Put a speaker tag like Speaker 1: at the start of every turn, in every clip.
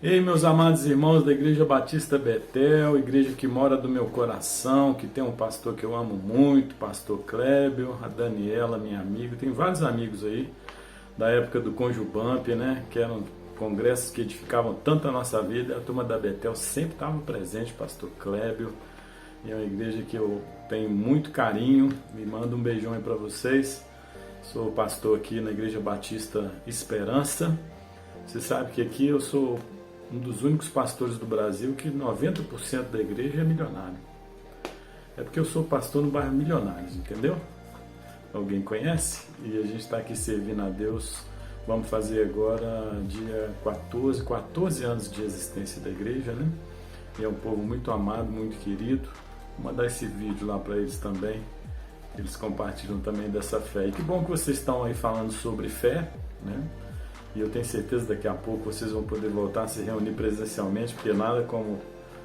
Speaker 1: Ei, meus amados irmãos da Igreja Batista Betel, igreja que mora do meu coração, que tem um pastor que eu amo muito, pastor Clébio, a Daniela, minha amiga, tem vários amigos aí da época do Conjubamp, né, que eram congressos que edificavam tanto a nossa vida. A turma da Betel sempre estava presente, pastor Clébio, e é uma igreja que eu tenho muito carinho. Me manda um beijão aí para vocês. Sou pastor aqui na Igreja Batista Esperança. Você sabe que aqui eu sou um dos únicos pastores do Brasil que 90% da igreja é milionário. É porque eu sou pastor no bairro Milionários, entendeu? Alguém conhece? E a gente está aqui servindo a Deus. Vamos fazer agora dia 14 anos de existência da igreja, né? E é um povo muito amado, muito querido. Vou mandar esse vídeo lá para eles também. Eles compartilham também dessa fé. E que bom que vocês estão aí falando sobre fé, né? E eu tenho certeza que daqui a pouco vocês vão poder voltar a se reunir presencialmente, porque nada como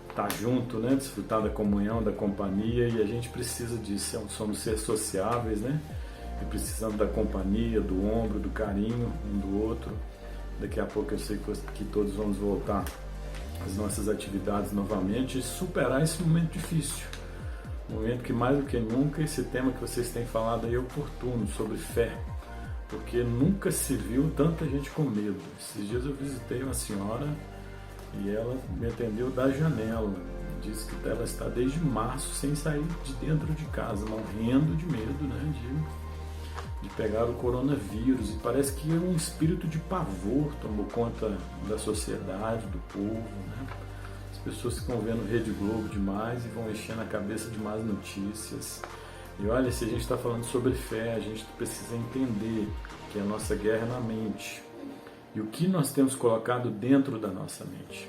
Speaker 1: estar junto, né? Desfrutar da comunhão, da companhia, e a gente precisa disso. Somos seres sociáveis, né? E precisamos da companhia, do ombro, do carinho um do outro. Daqui a pouco eu sei que todos vamos voltar às nossas atividades novamente e superar esse momento difícil. Um momento que mais do que nunca esse tema que vocês têm falado aí é oportuno, sobre fé. Porque nunca se viu tanta gente com medo. Esses dias eu visitei uma senhora e ela me atendeu da janela. Disse que ela está desde março sem sair de dentro de casa, morrendo de medo, né, de pegar o coronavírus. E parece que um espírito de pavor tomou conta da sociedade, do povo, né? As pessoas ficam vendo Rede Globo demais e vão enchendo a cabeça de más notícias. E olha, se a gente está falando sobre fé, a gente precisa entender que a nossa guerra é na mente. E o que nós temos colocado dentro da nossa mente.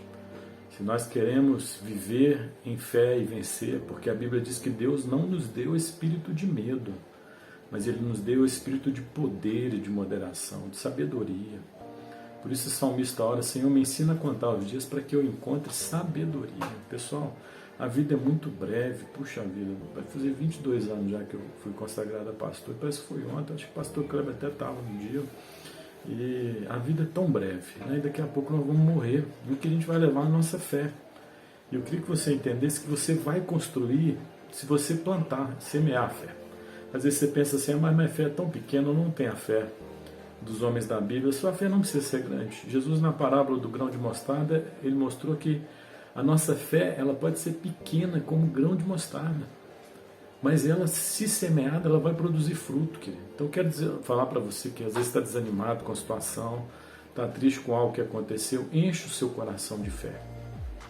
Speaker 1: Se nós queremos viver em fé e vencer, porque a Bíblia diz que Deus não nos deu espírito de medo, mas Ele nos deu espírito de poder e de moderação, de sabedoria. Por isso o salmista ora: Senhor, me ensina a contar os dias para que eu encontre sabedoria. Pessoal, a vida é muito breve, puxa vida, vai fazer 22 anos já que eu fui consagrado a pastor, parece que foi ontem, acho que o pastor Kleber até estava no dia, e a vida é tão breve, né? E daqui a pouco nós vamos morrer, e o que a gente vai levar é a nossa fé. E eu queria que você entendesse que você vai construir se você plantar, semear a fé. Às vezes você pensa assim: mas minha fé é tão pequena, eu não tenho a fé dos homens da Bíblia. Sua fé não precisa ser grande. Jesus, na parábola do grão de mostarda, ele mostrou que a nossa fé, ela pode ser pequena como grão de mostarda, mas ela, se semeada, ela vai produzir fruto, querido. Então eu quero falar para você que às vezes está desanimado com a situação, está triste com algo que aconteceu, enche o seu coração de fé.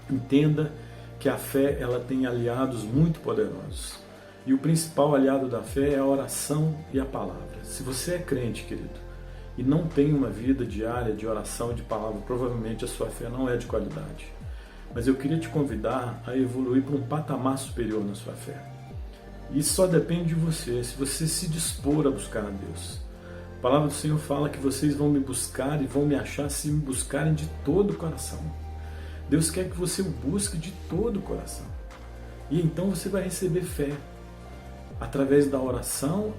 Speaker 1: Entenda que a fé, ela tem aliados muito poderosos. E o principal aliado da fé é a oração e a palavra. Se você é crente, querido, e não tem uma vida diária de oração e de palavra, provavelmente a sua fé não é de qualidade. Mas eu queria te convidar a evoluir para um patamar superior na sua fé. Isso só depende de você, se você se dispor a buscar a Deus. A palavra do Senhor fala que vocês vão me buscar e vão me achar se me buscarem de todo o coração. Deus quer que você o busque de todo o coração. E então você vai receber fé, através da oração,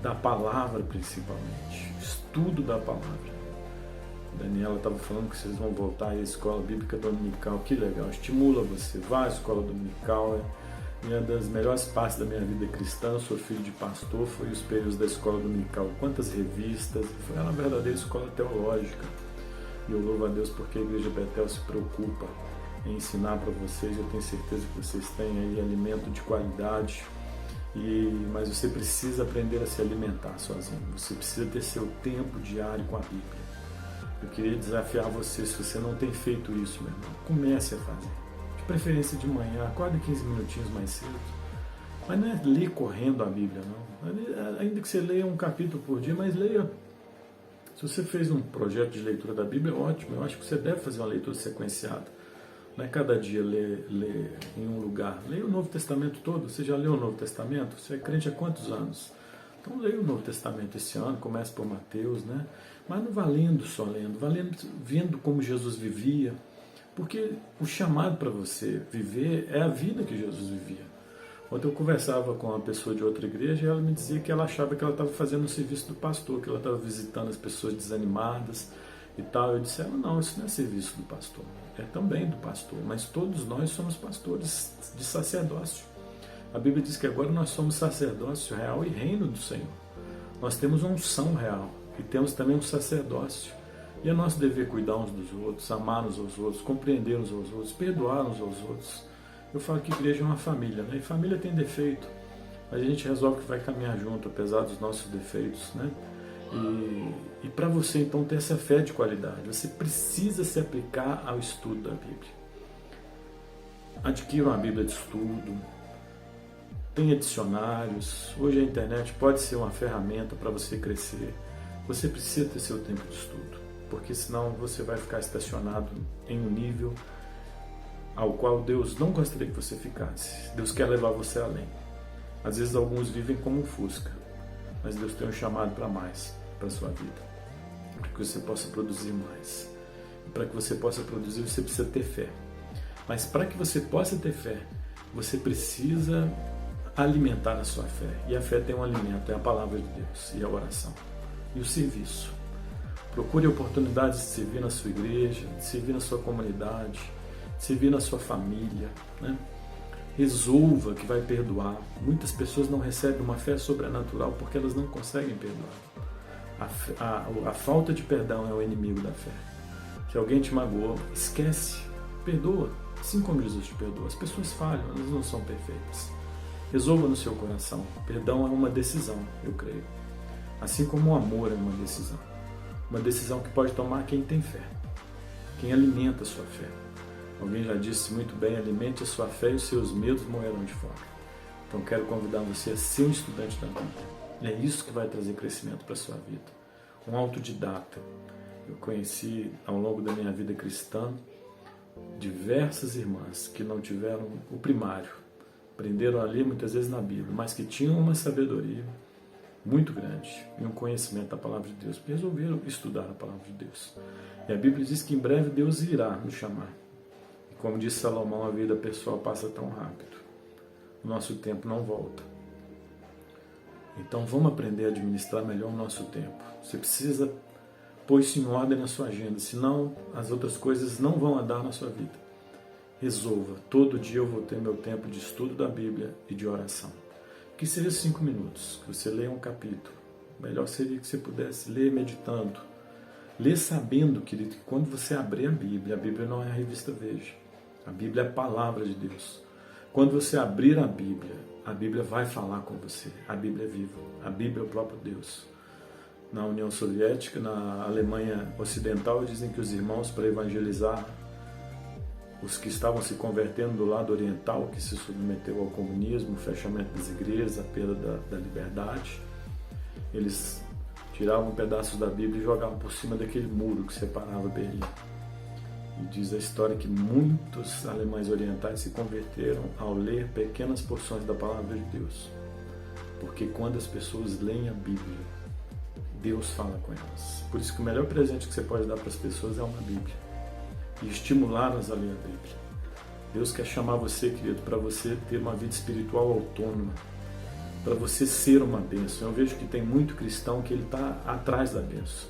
Speaker 1: da palavra principalmente, estudo da palavra. Daniela estava falando que vocês vão voltar à escola bíblica dominical, que legal, estimula você, vá à escola dominical, é uma das melhores partes da minha vida cristã. Eu sou filho de pastor, foi os períodos da escola dominical, quantas revistas, foi uma verdadeira escola teológica, e eu louvo a Deus porque a Igreja Betel se preocupa em ensinar para vocês. Eu tenho certeza que vocês têm aí alimento de qualidade, mas você precisa aprender a se alimentar sozinho, você precisa ter seu tempo diário com a Bíblia. Eu queria desafiar você, se você não tem feito isso, meu irmão, comece a fazer. De preferência de manhã, acorde 15 minutinhos mais cedo. Mas não é ler correndo a Bíblia, não. Ainda que você leia um capítulo por dia, mas leia. Se você fez um projeto de leitura da Bíblia, ótimo. Eu acho que você deve fazer uma leitura sequenciada. Não é cada dia ler em um lugar. Leia o Novo Testamento todo. Você já leu o Novo Testamento? Você é crente há quantos anos? Então leia o Novo Testamento esse ano, comece por Mateus, né? Mas não vá lendo só lendo, vá lendo, vendo como Jesus vivia, porque o chamado para você viver é a vida que Jesus vivia. Ontem eu conversava com uma pessoa de outra igreja e ela me dizia que ela achava que ela estava fazendo o serviço do pastor, que ela estava visitando as pessoas desanimadas, e tal. Eu disse, não, isso não é serviço do pastor, é também do pastor, mas todos nós somos pastores de sacerdócio. A Bíblia diz que agora nós somos sacerdócio real e reino do Senhor. Nós temos uma unção real e temos também um sacerdócio. E é nosso dever cuidar uns dos outros, amar uns aos outros, compreender uns aos outros, perdoar uns aos outros. Eu falo que igreja é uma família, né? E família tem defeito, mas a gente resolve que vai caminhar junto, apesar dos nossos defeitos, né? E para você então ter essa fé de qualidade, você precisa se aplicar ao estudo da Bíblia. Adquira uma Bíblia de estudo, tenha dicionários. Hoje a internet pode ser uma ferramenta para você crescer. Você precisa ter seu tempo de estudo, porque senão você vai ficar estacionado em um nível ao qual Deus não gostaria que você ficasse. Deus quer levar você além. Às vezes alguns vivem como um fusca, mas Deus tem um chamado para mais, para a sua vida, para que você possa produzir mais. E para que você possa produzir, você precisa ter fé. Mas para que você possa ter fé, você precisa alimentar a sua fé. E a fé tem um alimento, é a palavra de Deus e a oração. E o serviço. Procure oportunidades de servir na sua igreja, de servir na sua comunidade, de servir na sua família, né? Resolva que vai perdoar. Muitas pessoas não recebem uma fé sobrenatural porque elas não conseguem perdoar. A falta de perdão é o inimigo da fé. Se alguém te magoou, esquece, perdoa, assim como Jesus te perdoa. As pessoas falham, elas não são perfeitas. Resolva no seu coração. Perdão é uma decisão, eu creio. Assim como o amor é uma decisão. Uma decisão que pode tomar quem tem fé, quem alimenta a sua fé. Alguém já disse muito bem, alimente a sua fé e os seus medos morrerão de fome. Então quero convidar você a ser um estudante da Bíblia. É isso que vai trazer crescimento para a sua vida. Um autodidata. Eu conheci ao longo da minha vida cristã diversas irmãs que não tiveram o primário. Aprenderam a ler muitas vezes na Bíblia, mas que tinham uma sabedoria muito grande e um conhecimento da palavra de Deus. Resolveram estudar a palavra de Deus. E a Bíblia diz que em breve Deus irá nos chamar. Como disse Salomão, a vida pessoal passa tão rápido. O nosso tempo não volta. Então vamos aprender a administrar melhor o nosso tempo. Você precisa pôr isso em ordem na sua agenda, senão as outras coisas não vão andar na sua vida. Resolva, todo dia eu vou ter meu tempo de estudo da Bíblia e de oração. Que seja 5 minutos, que você leia um capítulo. Melhor seria que você pudesse ler meditando. Ler sabendo, querido, que quando você abrir a Bíblia não é a revista Veja. A Bíblia é a palavra de Deus. Quando você abrir a Bíblia vai falar com você. A Bíblia é viva. A Bíblia é o próprio Deus. Na União Soviética, na Alemanha Ocidental, dizem que os irmãos, para evangelizar os que estavam se convertendo do lado oriental, que se submeteu ao comunismo, o fechamento das igrejas, a perda da liberdade, eles tiravam pedaços da Bíblia e jogavam por cima daquele muro que separava Berlim. E diz a história que muitos alemães orientais se converteram ao ler pequenas porções da palavra de Deus. Porque quando as pessoas leem a Bíblia, Deus fala com elas. Por isso que o melhor presente que você pode dar para as pessoas é uma Bíblia. E estimulá-las a ler a Bíblia. Deus quer chamar você, querido, para você ter uma vida espiritual autônoma. Para você ser uma bênção. Eu vejo que tem muito cristão que ele está atrás da bênção.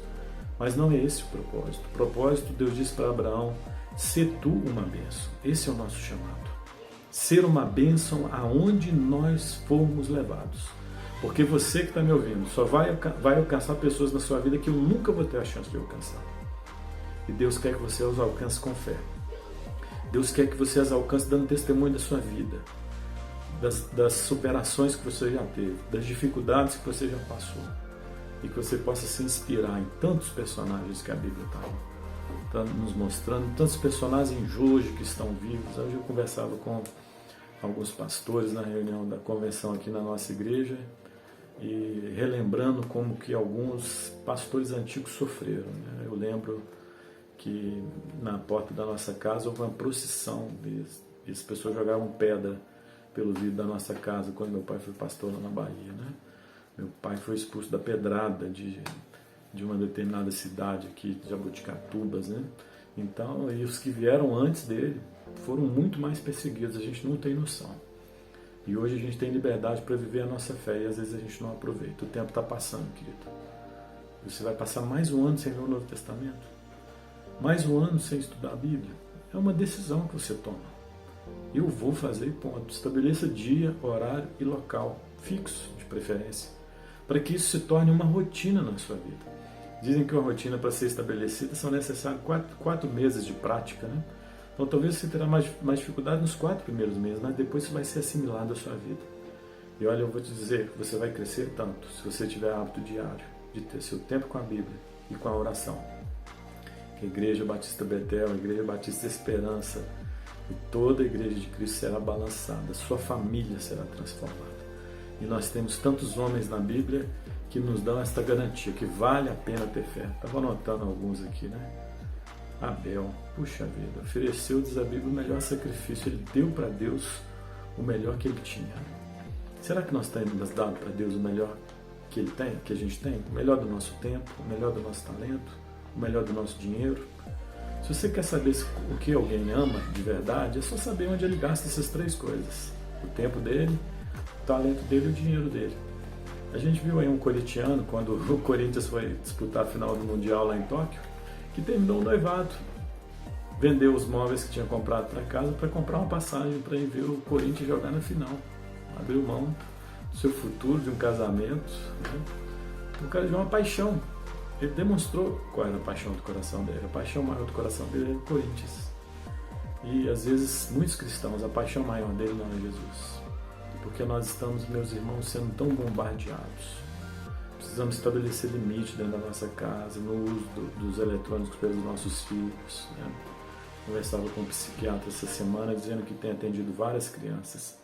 Speaker 1: Mas não é esse o propósito. O propósito, Deus disse para Abraão, ser tu uma bênção. Esse é o nosso chamado. Ser uma bênção aonde nós formos levados. Porque você que está me ouvindo só vai alcançar pessoas na sua vida que eu nunca vou ter a chance de alcançar. E Deus quer que você os alcance com fé. Deus quer que você as alcance dando testemunho da sua vida. Das superações que você já teve. Das dificuldades que você já passou. E que você possa se inspirar em tantos personagens que a Bíblia está nos mostrando, tantos personagens hoje que estão vivos. Hoje eu conversava com alguns pastores na reunião da convenção aqui na nossa igreja e relembrando como que alguns pastores antigos sofreram, né? Eu lembro que na porta da nossa casa houve uma procissão e as pessoas jogavam pedra pelo vidro da nossa casa quando meu pai foi pastor lá na Bahia, né? Meu pai foi expulso da pedrada de uma determinada cidade aqui, de Jaboticatubas, né? Então, e os que vieram antes dele foram muito mais perseguidos, a gente não tem noção. E hoje a gente tem liberdade para viver a nossa fé e às vezes a gente não aproveita. O tempo está passando, querido. Você vai passar mais um ano sem ler o Novo Testamento? Mais um ano sem estudar a Bíblia? É uma decisão que você toma. Eu vou fazer, ponto. Estabeleça dia, horário e local, fixo de preferência, para que isso se torne uma rotina na sua vida. Dizem que uma rotina, para ser estabelecida, são necessários 4 meses de prática, né? Então talvez você terá mais dificuldade nos 4 primeiros meses, mas depois isso vai ser assimilado à sua vida. E olha, eu vou te dizer, você vai crescer tanto se você tiver hábito diário de ter seu tempo com a Bíblia e com a oração. Que a Igreja Batista Betel, a Igreja Batista Esperança e toda a Igreja de Cristo será balançada, sua família será transformada. E nós temos tantos homens na Bíblia que nos dão esta garantia, que vale a pena ter fé. Estava anotando alguns aqui, né? Abel, puxa vida, ofereceu, diz a Bíblia, o melhor sacrifício. Ele deu para Deus o melhor que ele tinha. Será que nós temos dado para Deus o melhor que ele tem, que a gente tem? O melhor do nosso tempo, o melhor do nosso talento, o melhor do nosso dinheiro? Se você quer saber o que alguém ama de verdade, é só saber onde ele gasta essas 3 coisas. O tempo dele, o talento dele e o dinheiro dele. A gente viu aí um corintiano, quando o Corinthians foi disputar a final do Mundial lá em Tóquio, que terminou o noivado. Vendeu os móveis que tinha comprado para casa para comprar uma passagem para ir ver o Corinthians jogar na final. Abriu mão do seu futuro, de um casamento. Né? O cara de uma paixão. Ele demonstrou qual era a paixão do coração dele. A paixão maior do coração dele era o Corinthians. E às vezes, muitos cristãos, a paixão maior dele não é Jesus. Porque nós estamos, meus irmãos, sendo tão bombardeados. Precisamos estabelecer limite dentro da nossa casa, no uso dos eletrônicos pelos nossos filhos. Né? Conversava com um psiquiatra essa semana dizendo que tem atendido várias crianças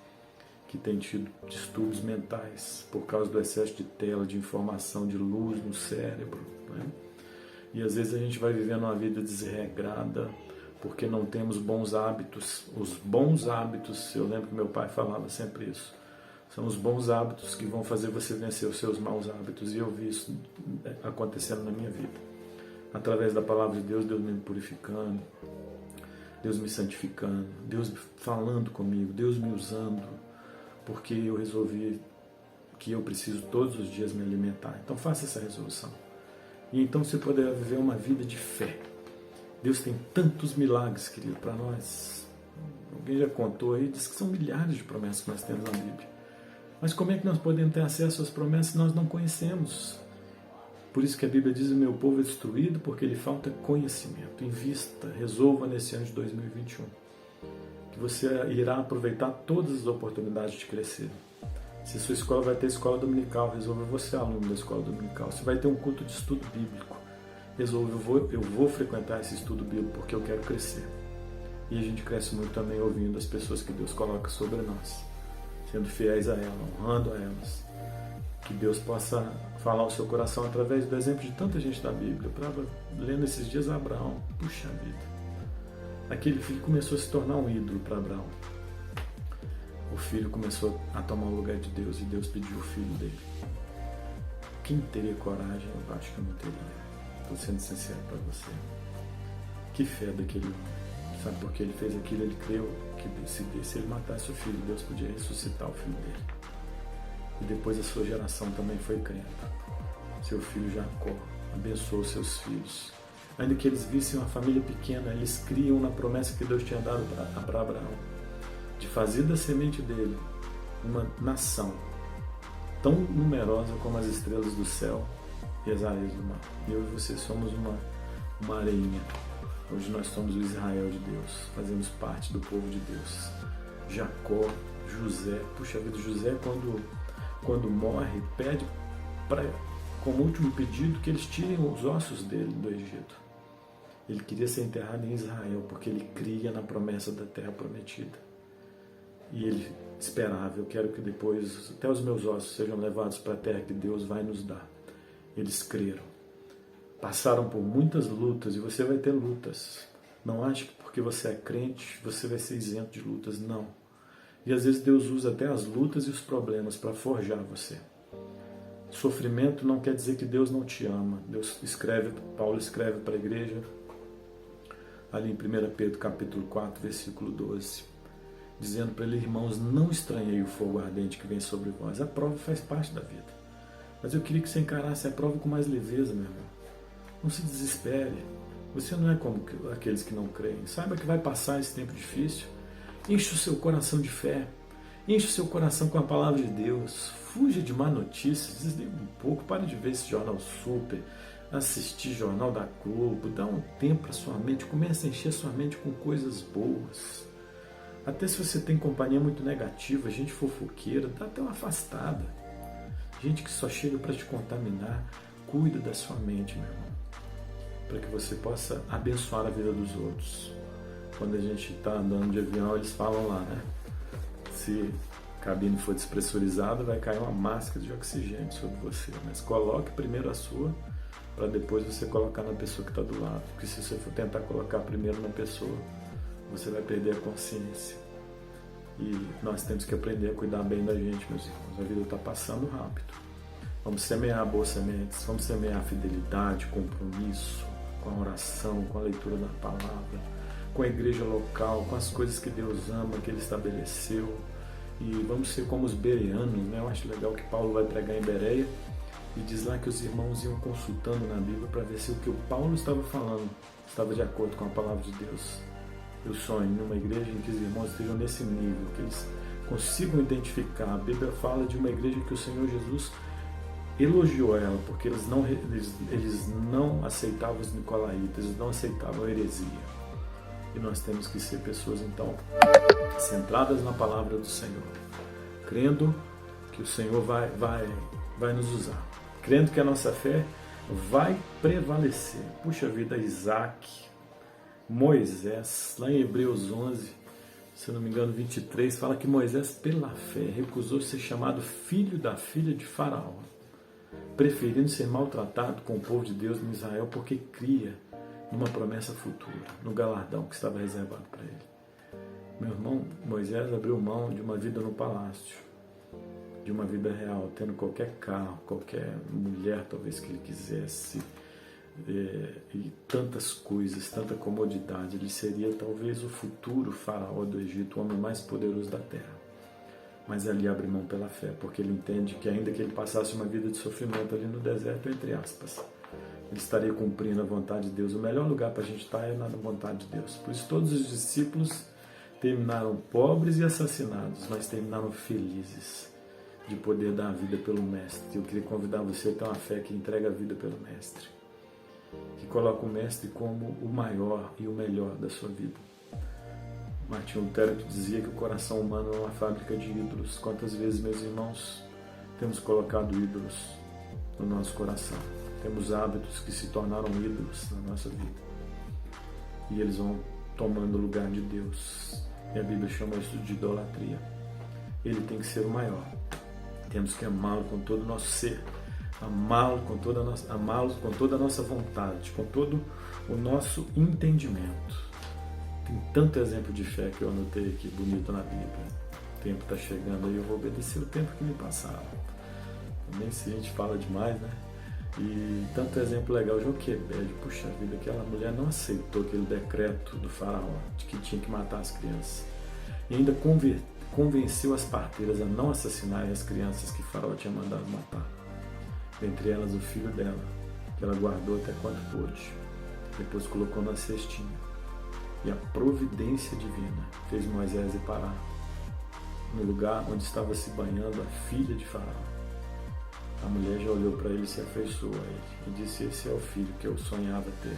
Speaker 1: que têm tido distúrbios mentais por causa do excesso de tela, de informação, de luz no cérebro. Né? E às vezes a gente vai vivendo uma vida desregrada porque não temos bons hábitos. Os bons hábitos, eu lembro que meu pai falava sempre isso, são os bons hábitos que vão fazer você vencer os seus maus hábitos. E eu vi isso acontecendo na minha vida. Através da palavra de Deus, Deus me purificando, Deus me santificando, Deus falando comigo, Deus me usando, porque eu resolvi que eu preciso todos os dias me alimentar. Então faça essa resolução. E então você poderá viver uma vida de fé. Deus tem tantos milagres, querido, para nós. Alguém já contou aí, diz que são milhares de promessas que nós temos na Bíblia. Mas como é que nós podemos ter acesso às promessas se nós não conhecemos? Por isso que a Bíblia diz: o meu povo é destruído porque lhe falta conhecimento. Invista, resolva nesse ano de 2021 que você irá aproveitar todas as oportunidades de crescer. Se sua escola vai ter escola dominical, resolva você, aluno da escola dominical. Se vai ter um culto de estudo bíblico, resolva, eu vou frequentar esse estudo bíblico porque eu quero crescer. E a gente cresce muito também ouvindo as pessoas que Deus coloca sobre nós, sendo fiéis a elas, honrando a elas. Que Deus possa falar ao seu coração através do exemplo de tanta gente da Bíblia. Eu estava lendo esses dias Abraão. Puxa vida. Aquele filho começou a se tornar um ídolo para Abraão. O filho começou a tomar o lugar de Deus e Deus pediu o filho dele. Quem teria coragem? Eu acho que eu não teria. Estou sendo sincero para você. Que fé daquele homem. Sabe por que ele fez aquilo? Ele creu que se ele matasse o filho, Deus podia ressuscitar o filho dele. E depois a sua geração também foi crente. Seu filho Jacó abençoou seus filhos. Ainda que eles vissem uma família pequena, eles criam na promessa que Deus tinha dado para Abraão, de fazer da semente dele uma nação tão numerosa como as estrelas do céu e as areias do mar. E eu e você somos uma areinha. Hoje nós somos o Israel de Deus, fazemos parte do povo de Deus. Jacó, José, puxa vida, José quando morre, pede como último pedido que eles tirem os ossos dele do Egito. Ele queria ser enterrado em Israel, porque ele cria na promessa da terra prometida. E ele esperava: eu quero que depois até os meus ossos sejam levados para a terra que Deus vai nos dar. Eles creram. Passaram por muitas lutas, e você vai ter lutas. Não ache que porque você é crente, você vai ser isento de lutas. Não. E às vezes Deus usa até as lutas e os problemas para forjar você. Sofrimento não quer dizer que Deus não te ama. Paulo escreve para a igreja, ali em 1 Pedro capítulo 4, versículo 12, dizendo para ele: irmãos, não estranhei o fogo ardente que vem sobre vós. A prova faz parte da vida. Mas eu queria que você encarasse a prova com mais leveza, meu irmão. Não se desespere. Você não é como aqueles que não creem. Saiba que vai passar esse tempo difícil. Enche o seu coração de fé. Enche o seu coração com a palavra de Deus. Fuja de má notícias. Desliga um pouco. Pare de ver esse jornal super. Assistir jornal da Globo. Dá um tempo para sua mente. Comece a encher sua mente com coisas boas. Até se você tem companhia muito negativa, gente fofoqueira, dá até uma afastada. Gente que só chega para te contaminar. Cuida da sua mente, meu irmão, para que você possa abençoar a vida dos outros. Quando a gente está andando de avião, eles falam lá, né? Se a cabine for despressurizada, vai cair uma máscara de oxigênio sobre você. Mas coloque primeiro a sua, para depois você colocar na pessoa que está do lado. Porque se você for tentar colocar primeiro na pessoa, você vai perder a consciência. E nós temos que aprender a cuidar bem da gente, meus irmãos. A vida está passando rápido. Vamos semear boas sementes, vamos semear fidelidade, compromisso, com a oração, com a leitura da palavra, com a igreja local, com as coisas que Deus ama, que Ele estabeleceu. E vamos ser como os bereanos, né? Eu acho legal que Paulo vai pregar em Bereia e diz lá que os irmãos iam consultando na Bíblia para ver se o que o Paulo estava falando estava de acordo com a palavra de Deus. Eu sonho numa igreja em que os irmãos estejam nesse nível, que eles consigam identificar. A Bíblia fala de uma igreja que o Senhor Jesus elogiou ela, porque eles não aceitavam os nicolaítas, eles não aceitavam a heresia. E nós temos que ser pessoas, então, centradas na palavra do Senhor, crendo que o Senhor vai nos usar, crendo que a nossa fé vai prevalecer. Puxa vida, Isaac, Moisés, lá em Hebreus 11, se não me engano 23, fala que Moisés, pela fé, recusou ser chamado filho da filha de Faraó, preferindo ser maltratado com o povo de Deus em Israel, porque cria numa promessa futura, no galardão que estava reservado para ele. Meu irmão, Moisés abriu mão de uma vida no palácio, de uma vida real, tendo qualquer carro, qualquer mulher talvez que ele quisesse, e tantas coisas, tanta comodidade. Ele seria talvez o futuro faraó do Egito, o homem mais poderoso da terra. Mas ali abre mão pela fé, porque ele entende que ainda que ele passasse uma vida de sofrimento ali no deserto, entre aspas, ele estaria cumprindo a vontade de Deus. O melhor lugar para a gente estar é na vontade de Deus. Por isso todos os discípulos terminaram pobres e assassinados, mas terminaram felizes de poder dar a vida pelo Mestre. Eu queria convidar você a ter uma fé que entrega a vida pelo Mestre, que coloca o Mestre como o maior e o melhor da sua vida. Martinho Lutero dizia que o coração humano é uma fábrica de ídolos. Quantas vezes, meus irmãos, temos colocado ídolos no nosso coração? Temos hábitos que se tornaram ídolos na nossa vida. E eles vão tomando o lugar de Deus. E a Bíblia chama isso de idolatria. Ele tem que ser o maior. Temos que amá-lo com todo o nosso ser. Amá-lo com toda a nossa vontade, com todo o nosso entendimento. Tem tanto exemplo de fé que eu anotei aqui, bonito na Bíblia. O tempo está chegando aí, eu vou obedecer o tempo que me passaram. Nem se a gente fala demais, né? E tanto exemplo legal, Joquebede, puxa vida, aquela mulher não aceitou aquele decreto do faraó de que tinha que matar as crianças. E ainda convenceu as parteiras a não assassinarem as crianças que o faraó tinha mandado matar. Dentre elas o filho dela, que ela guardou até quanto pôde. Depois colocou na cestinha. E a providência divina fez Moisés ir parar no lugar onde estava se banhando a filha de Faraó. A mulher já olhou para ele e se afeiçoou a ele e disse: esse é o filho que eu sonhava ter.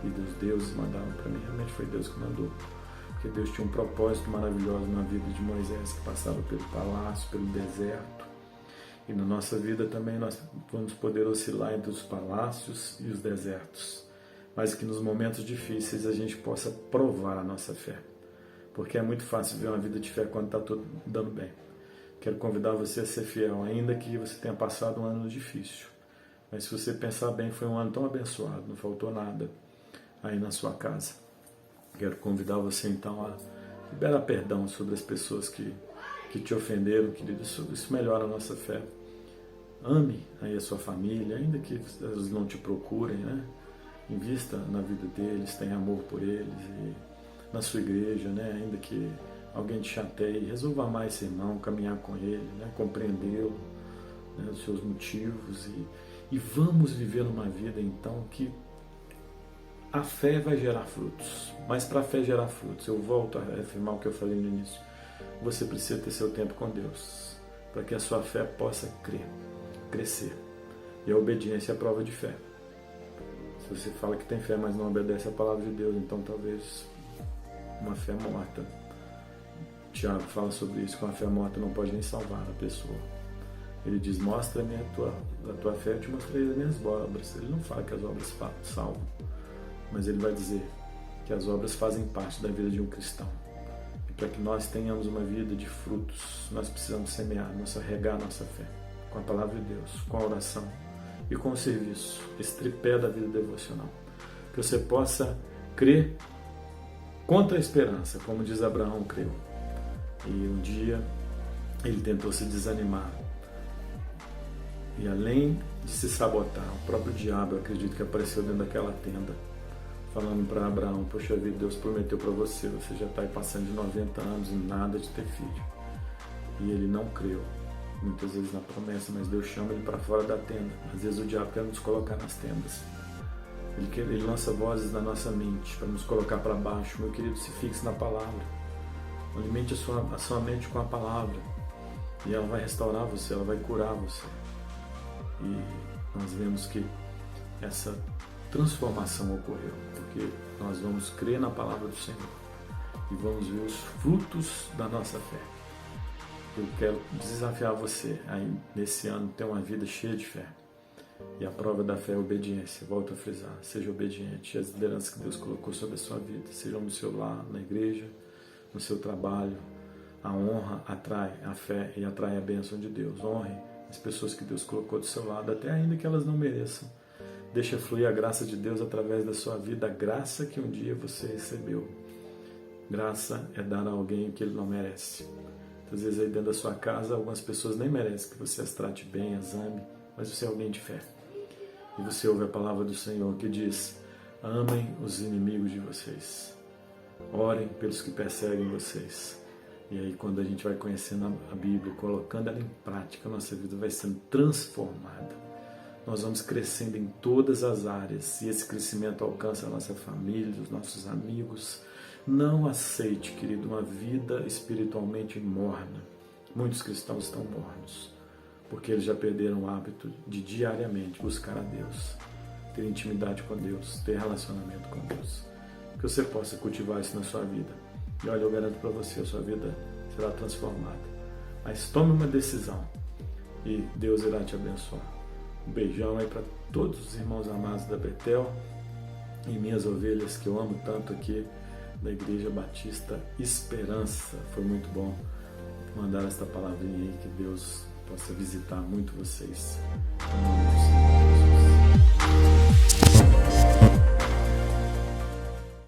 Speaker 1: E dos deuses mandaram para mim. Realmente foi Deus que mandou. Porque Deus tinha um propósito maravilhoso na vida de Moisés, que passava pelo palácio, pelo deserto. E na nossa vida também nós vamos poder oscilar entre os palácios e os desertos. Mas que nos momentos difíceis a gente possa provar a nossa fé. Porque é muito fácil ver uma vida de fé quando está tudo dando bem. Quero convidar você a ser fiel, ainda que você tenha passado um ano difícil. Mas se você pensar bem, foi um ano tão abençoado, não faltou nada aí na sua casa. Quero convidar você então a liberar perdão sobre as pessoas que te ofenderam, querido. Isso melhora a nossa fé. Ame aí a sua família, ainda que eles não te procurem, né? Invista na vida deles, tenha amor por eles, e na sua igreja, né? Ainda que alguém te chateie, resolva amar esse irmão, caminhar com ele, né? Compreendê-lo, né? Os seus motivos, e vamos viver numa vida então que a fé vai gerar frutos. Mas para a fé gerar frutos, eu volto a afirmar o que eu falei no início. Você precisa ter seu tempo com Deus, para que a sua fé possa crescer. E a obediência é a prova de fé. Se você fala que tem fé, mas não obedece a palavra de Deus, então talvez uma fé morta. Tiago fala sobre isso, que uma fé morta não pode nem salvar a pessoa. Ele diz, mostra-me a tua fé, eu te mostrei as minhas obras. Ele não fala que as obras salvam, mas ele vai dizer que as obras fazem parte da vida de um cristão. E para que nós tenhamos uma vida de frutos, nós precisamos semear, regar a nossa fé com a palavra de Deus, com a oração e com o serviço, esse tripé da vida devocional. Que você possa crer contra a esperança, como diz Abraão creu. E um dia ele tentou se desanimar. E além de se sabotar, o próprio diabo, eu acredito que apareceu dentro daquela tenda, falando para Abraão, poxa vida, Deus prometeu para você, você já está aí passando de 90 anos e nada de ter filho. E ele não creu, muitas vezes na promessa, mas Deus chama ele para fora da tenda. Às vezes o diabo quer nos colocar nas tendas. Ele lança vozes na nossa mente para nos colocar para baixo. Meu querido, se fixe na palavra. Alimente a sua mente com a palavra. E ela vai restaurar você, ela vai curar você. E nós vemos que essa transformação ocorreu, porque nós vamos crer na palavra do Senhor e vamos ver os frutos da nossa fé. Eu quero desafiar você aí nesse ano ter uma vida cheia de fé. E a prova da fé é a obediência. Volto a frisar, seja obediente às lideranças que Deus colocou sobre a sua vida, seja no seu lar, na igreja, no seu trabalho. A honra atrai a fé e atrai a bênção de Deus. Honre as pessoas que Deus colocou do seu lado, até ainda que elas não mereçam. Deixa fluir a graça de Deus através da sua vida, a graça que um dia você recebeu. Graça é dar a alguém o que ele não merece. Às vezes aí dentro da sua casa, algumas pessoas nem merecem que você as trate bem, as ame, mas você é alguém de fé. E você ouve a palavra do Senhor que diz, amem os inimigos de vocês. Orem pelos que perseguem vocês. E aí quando a gente vai conhecendo a Bíblia, colocando ela em prática, a nossa vida vai sendo transformada. Nós vamos crescendo em todas as áreas e esse crescimento alcança a nossa família, os nossos amigos. Não aceite, querido, uma vida espiritualmente morna. Muitos cristãos estão mornos, porque eles já perderam o hábito de diariamente buscar a Deus, ter intimidade com Deus, ter relacionamento com Deus. Que você possa cultivar isso na sua vida. E olha, eu garanto para você, a sua vida será transformada. Mas tome uma decisão e Deus irá te abençoar. Um beijão aí para todos os irmãos amados da Betel e minhas ovelhas que eu amo tanto aqui da Igreja Batista Esperança. Foi muito bom mandar esta palavrinha aí, que Deus possa visitar muito vocês. Em nome do Senhor.